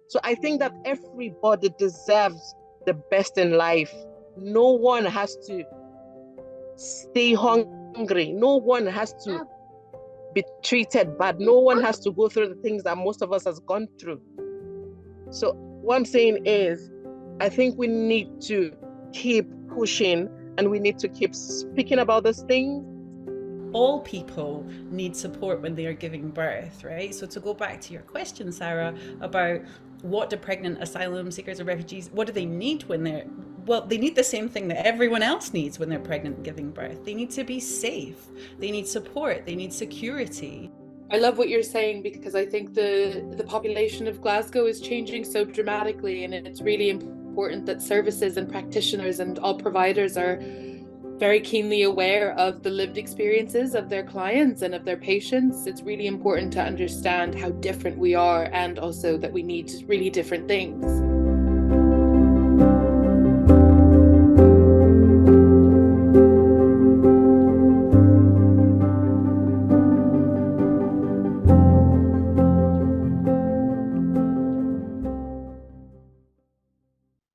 So I think that everybody deserves the best in life. No one has to stay hungry. No one has to be treated bad. No one has to go through the things that most of us has gone through. So what I'm saying is, I think we need to keep pushing and we need to keep speaking about these things. All people need support when they are giving birth, right? So to go back to your question, Sarah, about what do pregnant asylum seekers or refugees, what do they need when they're, well, they need the same thing that everyone else needs when they're pregnant and giving birth. They need to be safe. They need support. They need security. I love what you're saying, because I think the population of Glasgow is changing so dramatically, and it's really important that services and practitioners and all providers are very keenly aware of the lived experiences of their clients and of their patients. It's really important to understand how different we are, and also that we need really different things.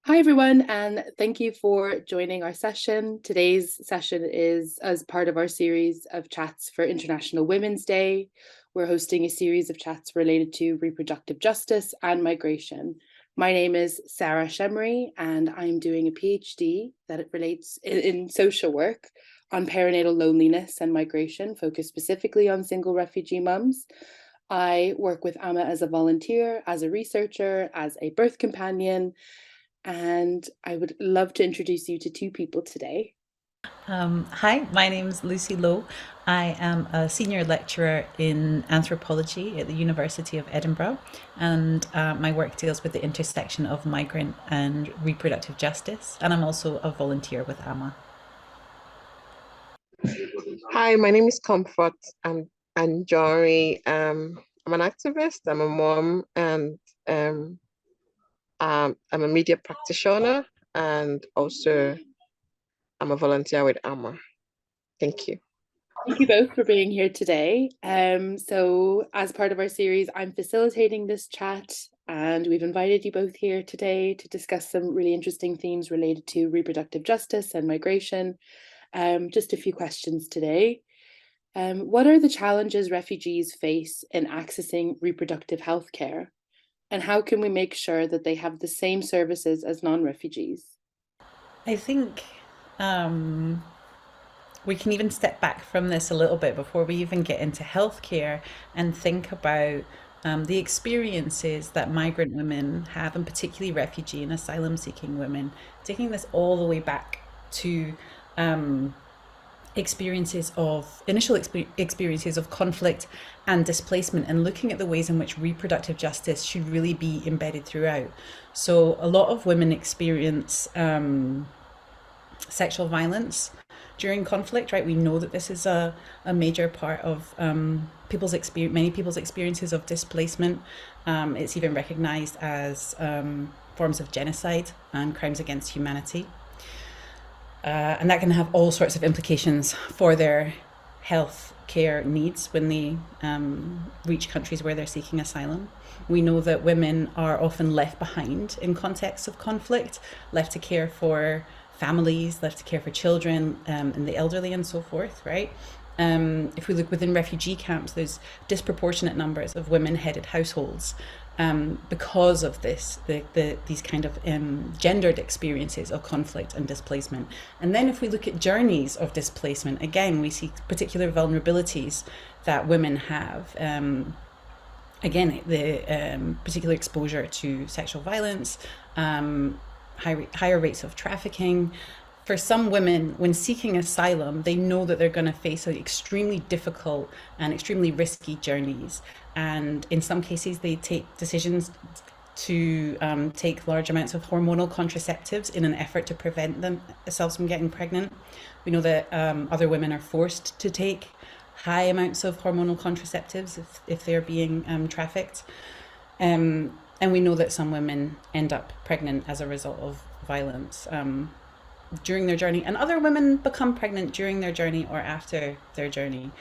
Hi everyone, and thank you for joining our session. Today's session is as part of our series of chats for International Women's Day. We're hosting a series of chats related to reproductive justice and migration. My name is Sarah Shemery, and I'm doing a PhD that relates in social work on perinatal loneliness and migration, focused specifically on single refugee mums. I work with Amma as a volunteer, as a researcher, as a birth companion, and I would love to introduce you to two people today. Hi, my name's Lucy Lowe. I am a senior lecturer in anthropology at the University of Edinburgh, and my work deals with the intersection of migrant and reproductive justice. And I'm also a volunteer with Amma. Hi, my name is Comfort. I'm Anjorin. I'm an activist, I'm a mom, and I'm a media practitioner, and also I'm a volunteer with Amma. Thank you. Thank you both for being here today. So as part of our series, I'm facilitating this chat, and we've invited you both here today to discuss some really interesting themes related to reproductive justice and migration. Just a few questions today. What are the challenges refugees face in accessing reproductive health care? And how can we make sure that they have the same services as non-refugees? I think we can even step back from this a little bit before we even get into healthcare and think about the experiences that migrant women have, and particularly refugee and asylum seeking women, taking this all the way back to experiences of conflict and displacement, and looking at the ways in which reproductive justice should really be embedded throughout. So a lot of women experience sexual violence during conflict, right? We know that this is a major part of many people's experiences of displacement. It's even recognized as forms of genocide and crimes against humanity. And that can have all sorts of implications for their health care needs when they reach countries where they're seeking asylum. We know that women are often left behind in contexts of conflict, left to care for families, left to care for children and the elderly and so forth, right? If we look within refugee camps, there's disproportionate numbers of women-headed households because of these kind of gendered experiences of conflict and displacement. And then if we look at journeys of displacement, again, we see particular vulnerabilities that women have. Again, the particular exposure to sexual violence, higher rates of trafficking. For some women, when seeking asylum, they know that they're going to face extremely difficult and extremely risky journeys. And in some cases, they take decisions to take large amounts of hormonal contraceptives in an effort to prevent themselves from getting pregnant. We know that other women are forced to take high amounts of hormonal contraceptives if they're being trafficked. And we know that some women end up pregnant as a result of violence during their journey, and other women become pregnant during their journey or after their journey.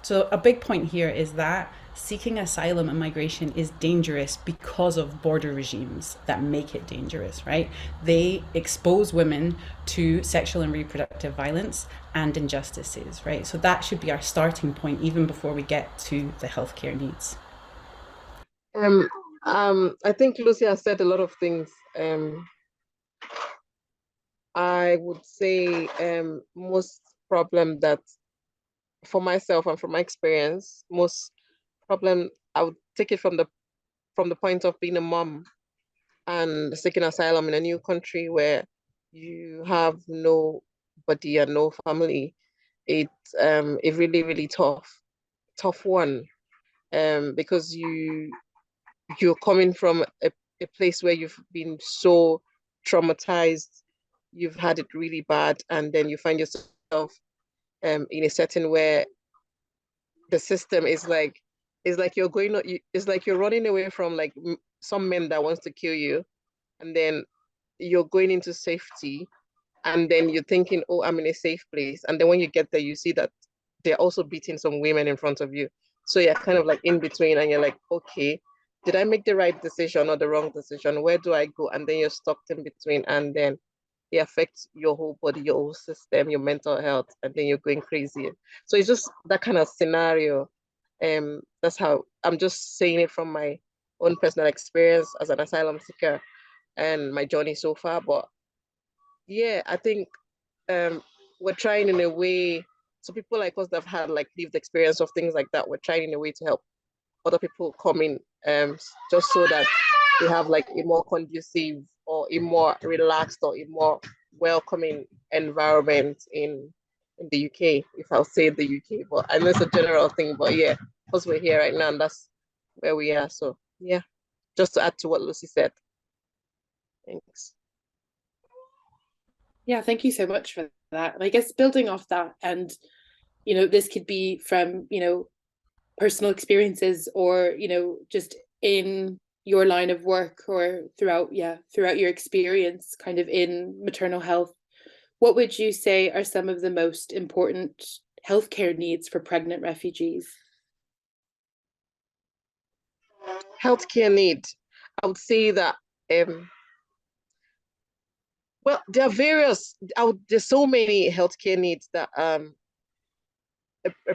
So a big point here is that seeking asylum and migration is dangerous because of border regimes that make it dangerous, right? They expose women to sexual and reproductive violence and injustices, right? So that should be our starting point even before we get to the healthcare needs. I think Lucy has said a lot of things. I would say most problem that for myself and from my experience, most problem I would take it from the point of being a mom and seeking asylum in a new country where you have nobody and no family. It's a really, really tough one. Because you're coming from a place where you've been so traumatized, you've had it really bad, and then you find yourself in a setting where the system is like you're going it's like you're running away from like some men that wants to kill you, and then you're going into safety, and then you're thinking, oh, I'm in a safe place, and then when you get there you see that they're also beating some women in front of you, so you're kind of like in between, and you're like, okay, did I make the right decision or the wrong decision? Where do I go? And then you're stuck in between, and then it affects your whole body, your whole system, your mental health, and then you're going crazy. So it's just that kind of scenario. That's how I'm just saying it from my own personal experience as an asylum seeker and my journey so far. But yeah, I think we're trying in a way. So people like us that have had like lived experience of things like that, we're trying in a way to help other people come in, just so that they have like a more conducive or a more relaxed or a more welcoming environment in the UK, if I'll say the UK, but I know it's a general thing, but yeah, because we're here right now and that's where we are. So yeah, just to add to what Lucy said. Thanks. Yeah, thank you so much for that. And I guess building off that, and this could be from personal experiences, or just in your line of work, or throughout your experience kind of in maternal health. What would you say are some of the most important healthcare needs for pregnant refugees? Healthcare need, I would say that well, there are there's so many healthcare needs that a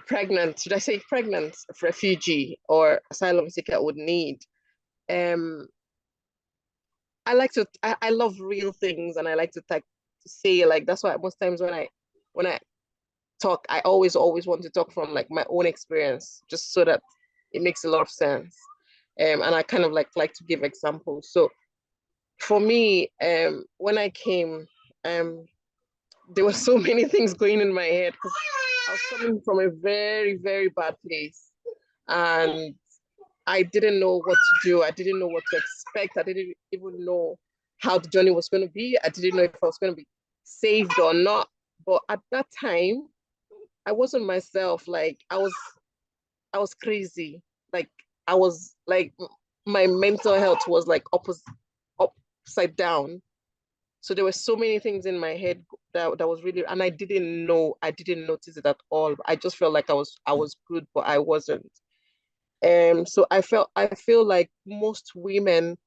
pregnant, should I say pregnant refugee or asylum seeker would need. Um, I love real things, and I like to say, like, that's why most times when I talk, I always want to talk from like my own experience, just so that it makes a lot of sense. And I kind of like to give examples. So for me, when I came, there were so many things going in my head because I was coming from a very, very bad place. And I didn't know what to do. I didn't know what to expect. I didn't even know how the journey was going to be. I didn't know if I was going to be saved or not. But at that time, I wasn't myself. Like I was crazy. Like I was like my mental health was like upside down. So there were so many things in my head that was really, and I didn't notice it at all. I just felt like I was good, but I wasn't. So I feel like most women,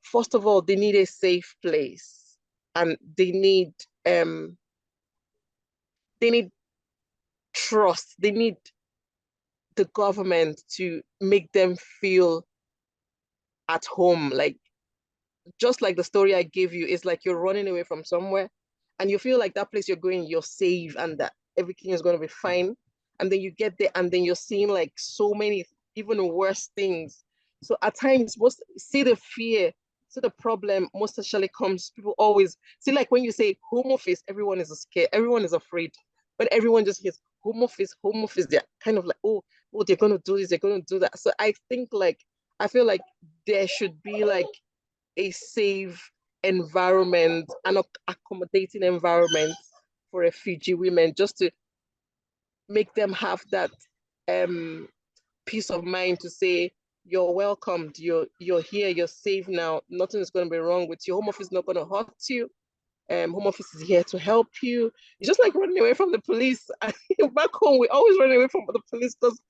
first of all, they need a safe place, and they need trust. They need the government to make them feel at home. Like just like the story I gave you, it's like you're running away from somewhere and you feel like that place you're going, you're safe and that everything is going to be fine. And then you get there and then you're seeing like so many even worse things. So at times, most see the fear, see the problem most actually comes, people always see like when you say home office, everyone is scared, everyone is afraid. But everyone just hears home office, they're kind of like, oh, they're gonna do this, they're gonna do that. So I think like I feel like there should be like a safe environment, an accommodating environment for refugee women, just to make them have that um, peace of mind to say, you're welcomed, you're here, you're safe now, nothing is going to be wrong with you. Home office is not going to hurt you. Home office is here to help you. It's just like running away from the police. Back home, we always run away from the police because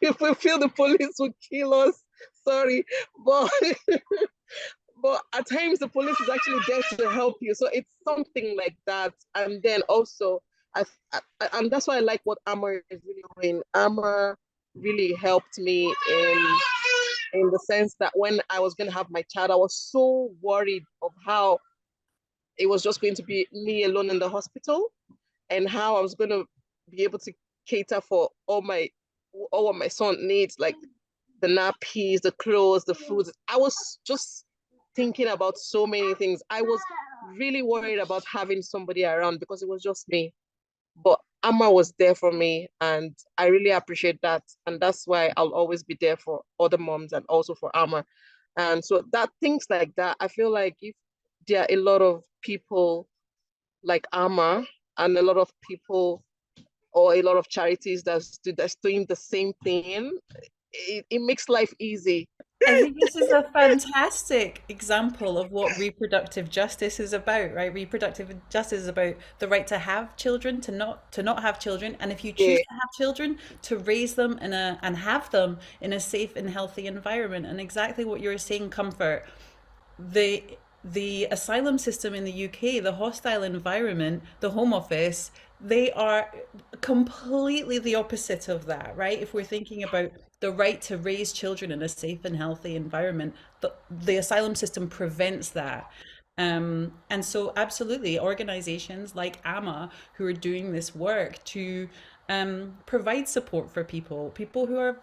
if we feel the police will kill us, sorry, but but at times the police is actually there to help you. So it's something like that. And then also, and that's why I like what Amma is really doing. Amma really helped me in the sense that when I was going to have my child, I was so worried of how it was just going to be me alone in the hospital and how I was going to be able to cater for all what my son needs, like the nappies, the clothes, the food. I was just thinking about so many things. I was really worried about having somebody around because it was just me. But Amma was there for me, and I really appreciate that. And that's why I'll always be there for other moms and also for Amma. And so that things like that, I feel like if there are a lot of people like Amma and a lot of people or a lot of charities that's doing the same thing, it makes life easy. I think this is a fantastic example of what reproductive justice is about, right? Reproductive justice is about the right to have children, to not have children, and if you Yeah, choose to have children, to raise them and have them in a safe and healthy environment. And exactly what you're saying, Comfort, the the asylum system in the UK, the hostile environment, the Home Office, they are completely the opposite of that, right? If we're thinking about the right to raise children in a safe and healthy environment, the asylum system prevents that. And so, absolutely, organizations like Amma, who are doing this work to provide support for people who are,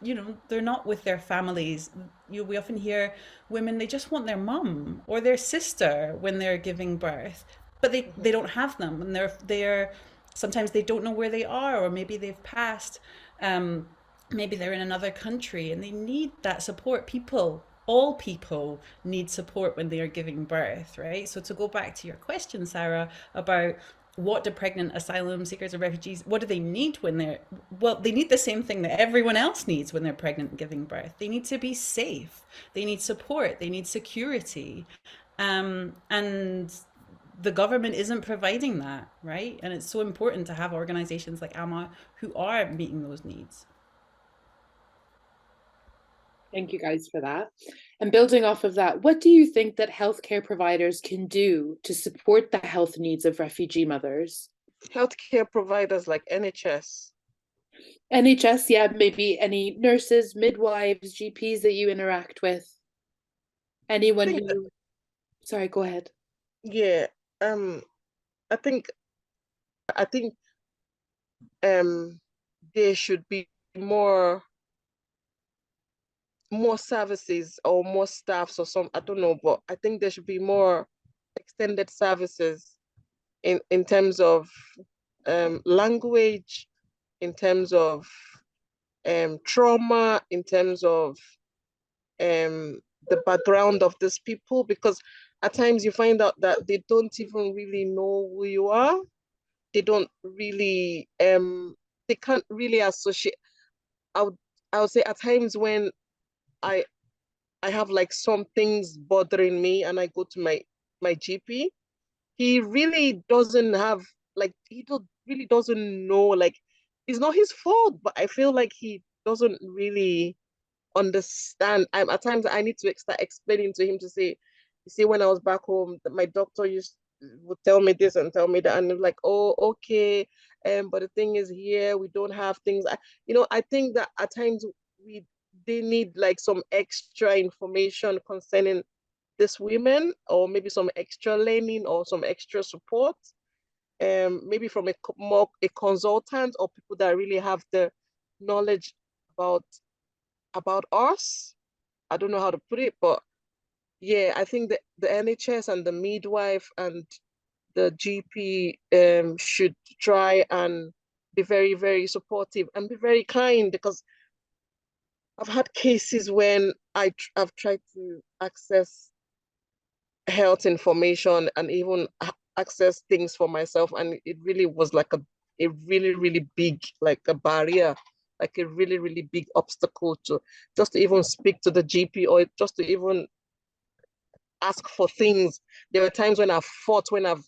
they're not with their families. We often hear women, they just want their mum or their sister when they're giving birth, but they don't have them, and they're sometimes they don't know where they are, or maybe they've passed. Maybe they're in another country and they need that support. All people need support when they are giving birth, right? So to go back to your question, Sarah, about what do pregnant asylum seekers or refugees, what do they need when they need the same thing that everyone else needs when they're pregnant and giving birth. They need to be safe. They need support. They need security. And the government isn't providing that, right? And it's so important to have organizations like Amma who are meeting those needs. Thank you guys for that. And building off of that, what do you think that healthcare providers can do to support the health needs of refugee mothers? healthcare providers like NHS. NHS, yeah, maybe any nurses, midwives, GPs that you interact with. Anyone who, sorry, go ahead. Yeah, I think I think there should be more services or more staffs or some, I don't know, but I think there should be more extended services in terms of language, in terms of trauma, in terms of the background of these people, because at times you find out that they don't even really know who you are. They don't really they can't really associate. I would I would say at times when I I have like some things bothering me and I go to my GP, he really doesn't have like he don't really doesn't know, like it's not his fault, but I feel like he doesn't really understand. At times I need to start explaining to him to say, you see, when I was back home, my doctor would tell me this and tell me that, and I'm like, oh, okay. But the thing is, here we don't have things. I think that at times they need like some extra information concerning these women, or maybe some extra learning or some extra support. Maybe from a consultant or people that really have the knowledge about us. I don't know how to put it, but yeah, I think that the NHS and the midwife and the GP should try and be very, very supportive and be very kind, because I've had cases when I've tried to access health information and even access things for myself, and it really was like a really, really big, like a barrier, like a really, really big obstacle to just to even speak to the GP or just to even ask for things. There were times when I've fought, when I've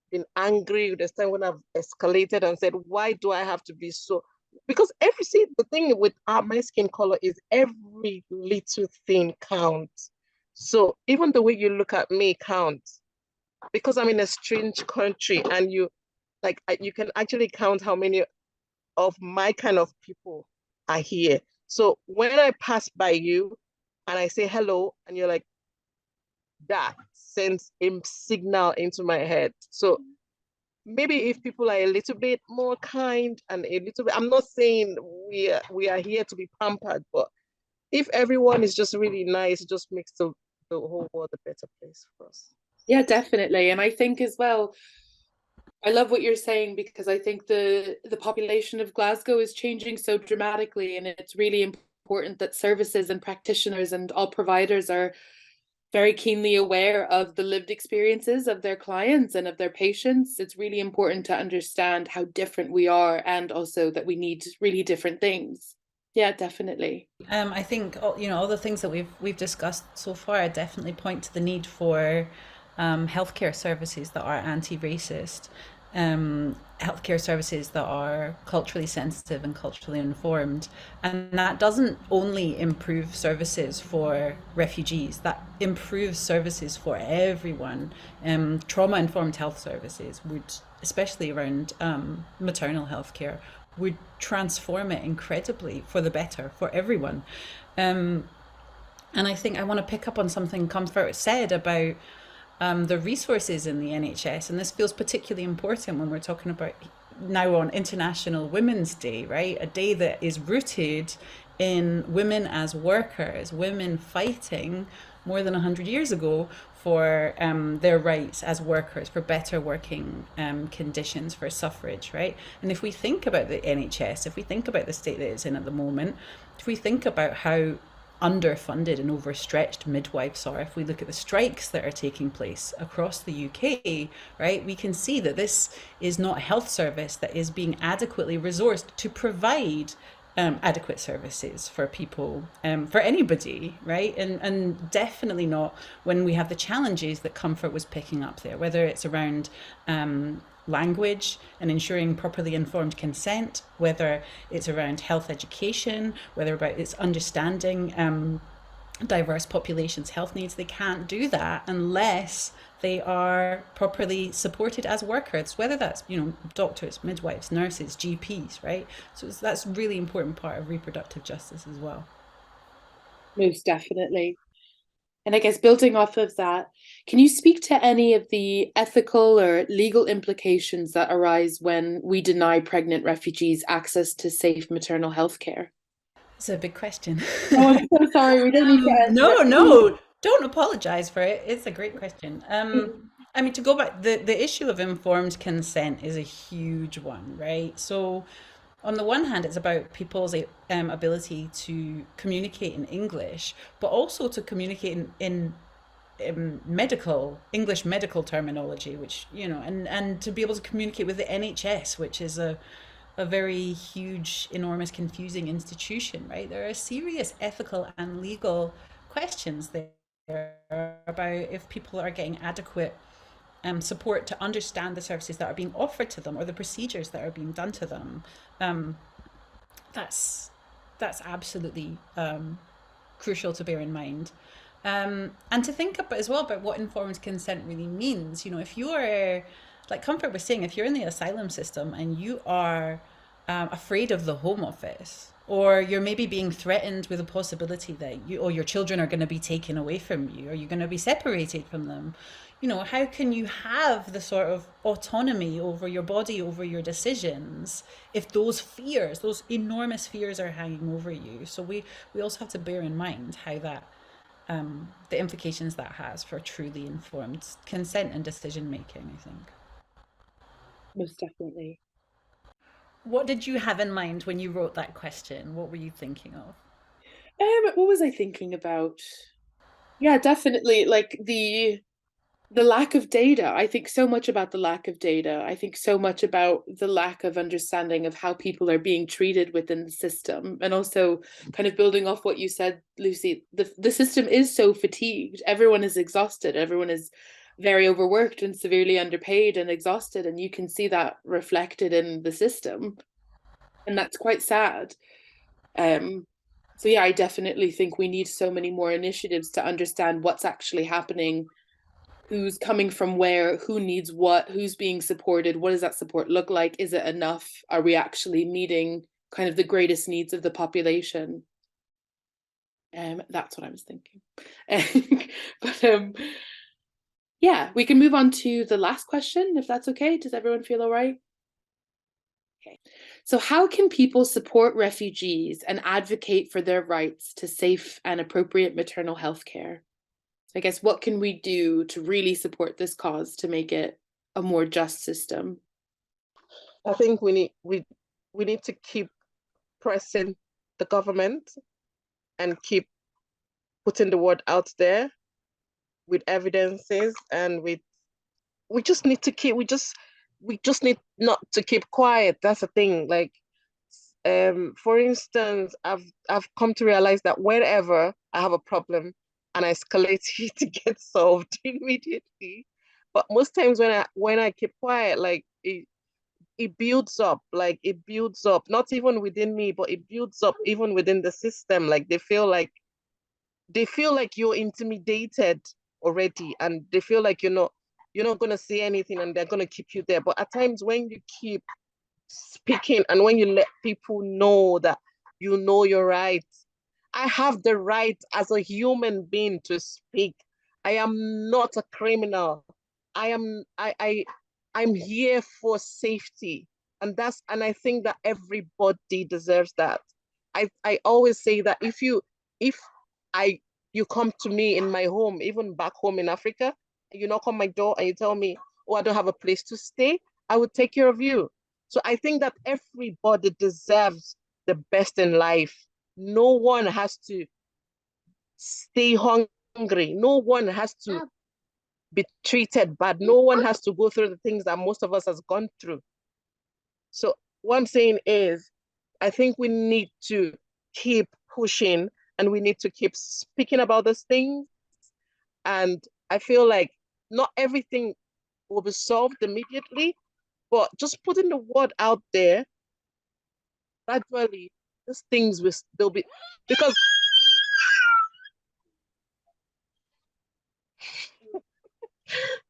been angry. There's times when I've escalated and said, why do I have to be so because the thing with my skin color is every little thing counts. So even the way you look at me counts because I'm in a strange country and you can actually count how many of my kind of people are here. So when I pass by you and I say hello and you're like, that sends a signal into my head. So maybe if people are a little bit more kind and a little bit, I'm not saying we are here to be pampered, but if everyone is just really nice, it just makes the whole world a better place for us. Yeah, definitely. And I think as well, I love what you're saying because I think the population of Glasgow is changing so dramatically, and it's really important that services and practitioners and all providers are very keenly aware of the lived experiences of their clients and of their patients. It's really important to understand how different we are and also that we need really different things. Yeah, definitely. I think all the things that we've discussed so far definitely point to the need for healthcare services that are anti-racist, healthcare services that are culturally sensitive and culturally informed, and that doesn't only improve services for refugees. That improves services for everyone. Trauma-informed health services would, especially around maternal health care, would transform it incredibly for the better for everyone. And I think I want to pick up on something Comfort said about the resources in the NHS, and this feels particularly important when we're talking about now on International Women's Day, right? A day that is rooted in women as workers, women fighting more than 100 years ago for their rights as workers, for better working conditions, for suffrage, right? And if we think about the NHS, if we think about the state that it's in at the moment, if we think about how underfunded and overstretched midwives are, if we look at the strikes that are taking place across the UK, right, we can see that this is not a health service that is being adequately resourced to provide adequate services for people, for anybody, right? And definitely not when we have the challenges that Comfort was picking up there, whether it's around language and ensuring properly informed consent, whether it's around health education, whether about it's understanding diverse populations' health needs. They can't do that unless they are properly supported as workers, whether that's doctors, midwives, nurses, GPs, right? So that's a really important part of reproductive justice as well. Most definitely. And I guess building off of that, can you speak to any of the ethical or legal implications that arise when we deny pregnant refugees access to safe maternal health care? It's a big question. Oh, I'm so sorry. We don't need to answer No, don't apologize for it. It's a great question. I mean, to go back, the issue of informed consent is a huge one, right? So, on the one hand, it's about people's ability to communicate in English, but also to communicate in English medical terminology, which, and to be able to communicate with the NHS, which is a very huge, enormous, confusing institution, right? There are serious ethical and legal questions there about if people are getting adequate support to understand the services that are being offered to them or the procedures that are being done to them. That's absolutely crucial to bear in mind. And to think about as well about what informed consent really means. If you are, like Comfort was saying, if you're in the asylum system and you are afraid of the Home Office, or you're maybe being threatened with a possibility that you or your children are going to be taken away from you, or you're going to be separated from them, how can you have the sort of autonomy over your body, over your decisions, if those fears, those enormous fears are hanging over you? So we also have to bear in mind how that the implications that has for truly informed consent and decision making, I think. Most definitely. What did you have in mind when you wrote that question? What were you thinking of? What was I thinking about? Yeah, definitely. Like the lack of data. I think so much about the lack of data. I think so much about the lack of understanding of how people are being treated within the system. And also kind of building off what you said, Lucy, the system is so fatigued. Everyone is exhausted. Everyone is very overworked and severely underpaid and exhausted. And you can see that reflected in the system. And that's quite sad. So yeah, I definitely think we need so many more initiatives to understand what's actually happening, who's coming from where, who needs what, who's being supported, what does that support look like, is it enough, are we actually meeting kind of the greatest needs of the population? That's what I was thinking. But yeah, we can move on to the last question, if that's okay. Does everyone feel all right? Okay. So how can people support refugees and advocate for their rights to safe and appropriate maternal health care? So I guess what can we do to really support this cause to make it a more just system? I think we need to keep pressing the government and keep putting the word out there with evidences, and we just need to keep we just need not to keep quiet. That's the thing. Like, for instance, I've come to realize that whenever I have a problem and I escalate it to get solved immediately, but most times when I keep quiet, like it builds up, like it builds up, not even within me, but it builds up even within the system. Like they feel like you're intimidated already, and they feel like you're not gonna say anything, and they're gonna keep you there. But at times when you keep speaking and when you let people know that you know your rights, I have the right as a human being to speak. I am not a criminal. I am I'm here for safety. And I think that everybody deserves that. I always say that if I you come to me in my home, even back home in Africa, you knock on my door and you tell me, oh, I don't have a place to stay, I would take care of you. So I think that everybody deserves the best in life. No one has to stay hungry. No one has to be treated bad. No one has to go through the things that most of us has gone through. So what I'm saying is, I think we need to keep pushing and we need to keep speaking about these things. And I feel like not everything will be solved immediately, but just putting the word out there gradually, these things will still be, because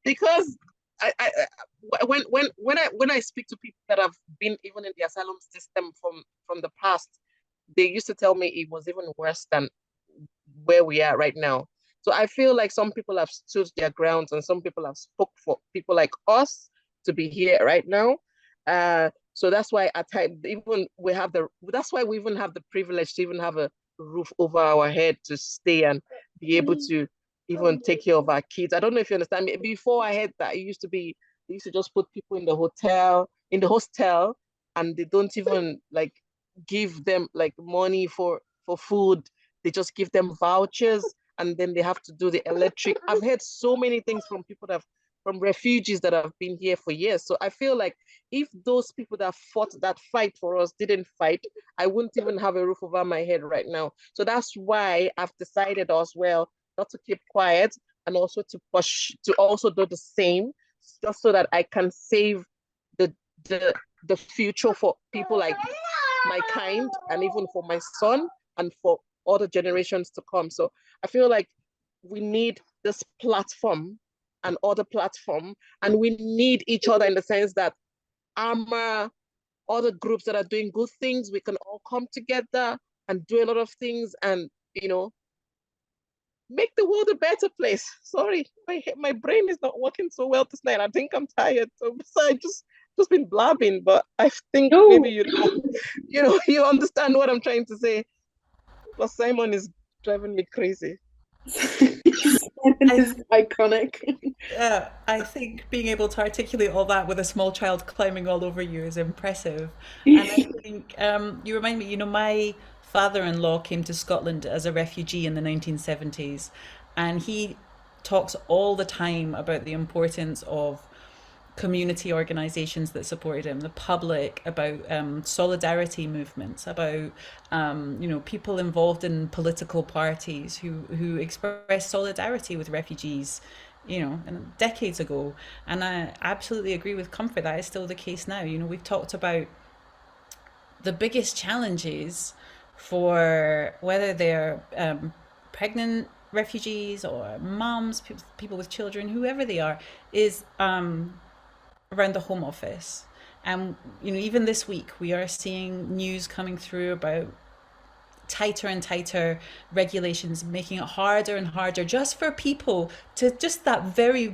because when I speak to people that have been even in the asylum system from the past, they used to tell me it was even worse than where we are right now. So I feel like some people have stood their grounds and some people have spoke for people like us to be here right now. So that's why at times even we have the that's why we even have the privilege to even have a roof over our head to stay and be able to even take care of our kids. I don't know if you understand me. Before I had that, it used to be they used to just put people in the hostel, and they don't even like give them like money for food. They just give them vouchers, and then they have to do the electric. I've heard so many things from people that have, from refugees that have been here for years. So I feel like if those people that fought that fight for us didn't fight, I wouldn't even have a roof over my head right now. So that's why I've decided as well not to keep quiet, and also to push to also do the same, just so that I can save the the the future for people like my kind, and even for my son and for other generations to come. So I feel like we need this platform and other platform, and we need each other in the sense that Amma, other groups that are doing good things, we can all come together and do a lot of things, and make the world a better place. Sorry, my brain is not working so well this night. I think I'm tired. So I just been blabbing, but I think maybe No. you understand what I'm trying to say. Plus Simon is driving me crazy. Simon is iconic. I think being able to articulate all that with a small child climbing all over you is impressive. And I think you remind me, my father-in-law came to Scotland as a refugee in the 1970s, and he talks all the time about the importance of community organizations that supported him, the public, about solidarity movements, about people involved in political parties who expressed solidarity with refugees, and decades ago. And I absolutely agree with Comfort that is still the case now. We've talked about the biggest challenges for whether they're pregnant refugees or mums, people with children, whoever they are, is around the Home Office. And even this week we are seeing news coming through about tighter and tighter regulations, making it harder and harder just for people to just that very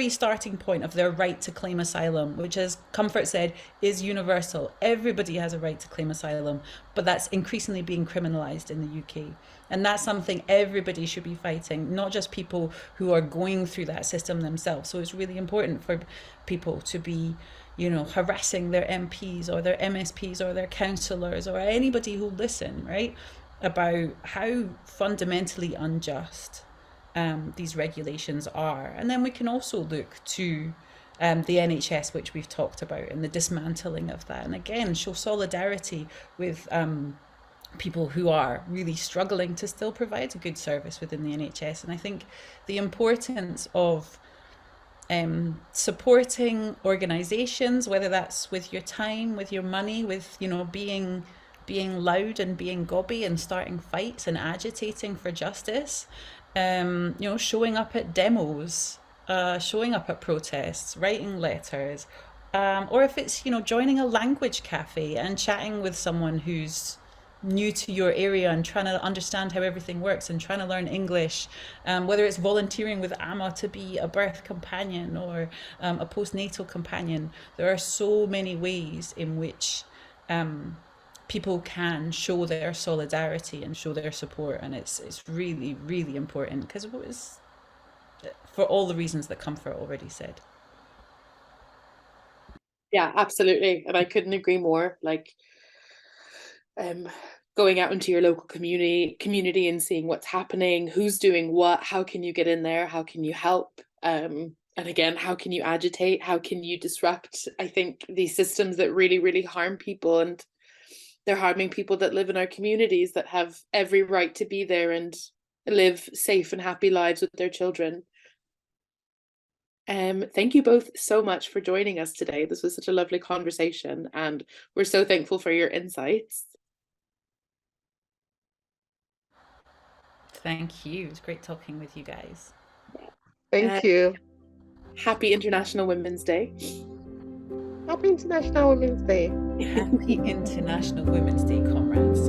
starting point of their right to claim asylum, which, as Comfort said, is universal. Everybody has a right to claim asylum, but that's increasingly being criminalized in the UK. And that's something everybody should be fighting, not just people who are going through that system themselves. So it's really important for people to be, harassing their MPs or their MSPs or their councillors or anybody who listen, right, about how fundamentally unjust these regulations are. And then we can also look to the NHS, which we've talked about, and the dismantling of that. And again, show solidarity with people who are really struggling to still provide a good service within the NHS. And I think the importance of supporting organisations, whether that's with your time, with your money, with being loud and being gobby and starting fights and agitating for justice, showing up at demos, showing up at protests, writing letters, or if it's joining a language cafe and chatting with someone who's new to your area and trying to understand how everything works and trying to learn English, whether it's volunteering with Amma to be a birth companion or a postnatal companion. There are so many ways in which people can show their solidarity and show their support, and it's really, really important, because it was for all the reasons that Comfort already said. Yeah, absolutely. And I couldn't agree more. Like, going out into your local community and seeing what's happening, who's doing what, how can you get in there, how can you help, and again, how can you agitate, how can you disrupt, I think, these systems that really, really harm people, and they're harming people that live in our communities that have every right to be there and live safe and happy lives with their children. Thank you both so much for joining us today. This was such a lovely conversation, and we're so thankful for your insights. Thank you. It was great talking with you guys. Thank you. Happy International Women's Day. Happy International Women's Day. Happy International Women's Day, comrades.